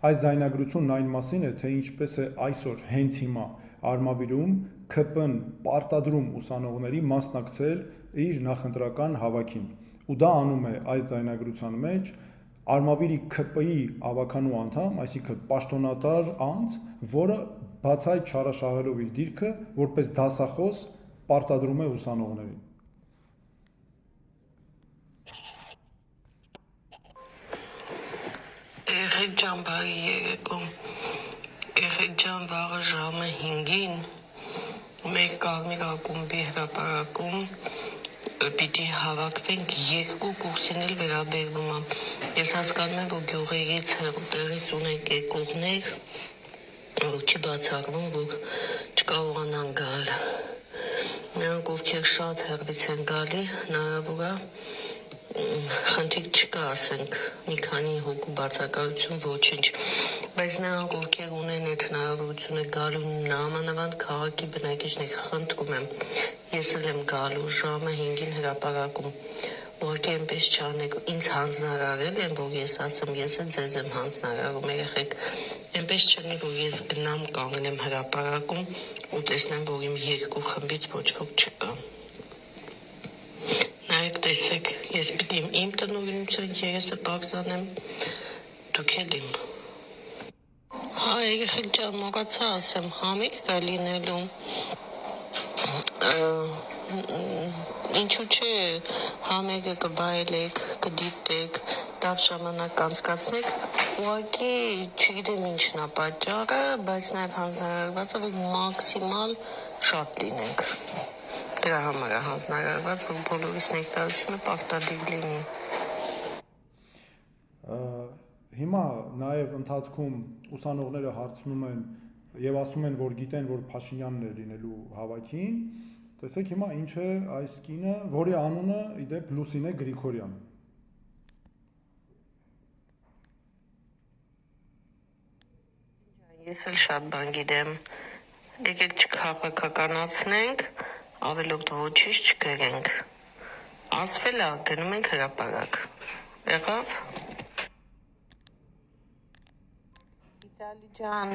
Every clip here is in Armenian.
Այս ձայնագրությունն այն մասին է, թե ինչպես է այսօր հենց հիմա Արմավիրում ՔՊ-ն պարտադրում ուսանողների մասնակցել իր նախընտրական հավաքին։ Ու դա անում է այս ձայնագրության մեջ Արմավիրի ՔՊ-ի ավականու անդամ, այսինքն պաշտոնատար անձ, որը բացահայտ չարաշահելով իր դիրքը, որպես դասախոս պարտադրում է ուսանողներին։ Երեխեք ջան, բարի երեկո։ Երեխեք ջան, վաղը ժամը 5-ին մեր Կարմիր ակումբի հրապարակում պիտի հավաքվենք, երկու կուրսին էլ վերաբերվում է։ Ես հասկանում եմ, որ գյուղերից տեղից ունենք եկողներ, որ չի բացառվում, որ չկարողանան գալ։ Նրանք, ովքեր շատ հեռվից են գալի, հնարավոր է խնդիր չկա, ասենք, մի քանի հոգու բացակայություն, ոչինչ, բայց նրանք, ովքեր ունեն այդ հնարավորությունը գալու, նամանավանդ քաղաքի բնակիչներ, խնդրում եմ, ես էլ եմ գալու ժամը 5-ին հրապարակում, ուղղակի այնպես չանեք, ինձ հանձնարարել են, որ ես ասեմ, ես էլ ձեզ եմ հանձնարարում, երեխեք, այնպես չլինի, որ ես գնամ կանգնեմ հրապարակում ու տեսնեմ, որ իմ երկու խմբից ոչ ոք չկա։ Նայեք, տեսեք, ես պիտի իմ տնօրինության երեսը պարզանեմ, դուք էլ իմ։ Հա, երեխեք ջան, մոռացա ասեմ, համերգ կա լինելու։ Ինչու՞ չէ, համերգը կվայելեք, կդիտեք, լավ ժամանակ կանցկացնեք, ուղղակի չգիտեմ ինչն է պատճառը, բայց նաև հանձնարարված է, որ մաքսիմալ շատ լինենք։ Դրա համար է հանձնարարված, որ բոլորիս ներկայությունը պարտադիր լինի։ Հիմա նաև ընթացքում ուսանողները հարցնում են եւ ասում են, որ գիտեն, որ Փաշինյանն է լինելու հավաքին։ Տեսեք հիմա ինչ է այս կինը, որի անունը իդեպ Լուսինե Գրիգորյան։ Ես էլ շատ բան գիտեմ։ Եկեք չքաղաքականացնենք, ավելորդ ոչինչ չգրենք։ Ասվել է, գնում ենք հրապարակ։ Եղավ։ Վիտալի ջան,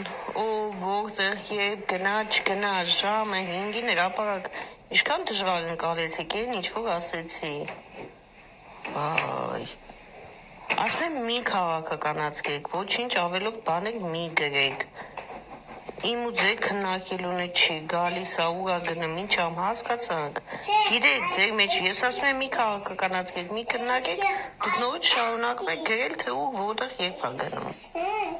որտեղ, երբ գնա, չգնա, ժամը 5-ին հրապարակ, ինչքան դժվար ընկալեցիք, ինչ որ ասեցի։ Վայ։ Ասում եմ մի քաղաքականացկեք, ոչինչ ավելորդ բաներ մի գրեք։ Իմ ու ձեր քննարկելունը չի, գալիս է, ուր է գնում, ինչ ամ, հասկացանք։ Գիտեք, ձեր մեջ ես ասում եմ մի քաղաքականացկեք, մի քննարկեք, դուք նորից շարունակում եք գրել, թե ուր, որտեղ, երբ է գնում։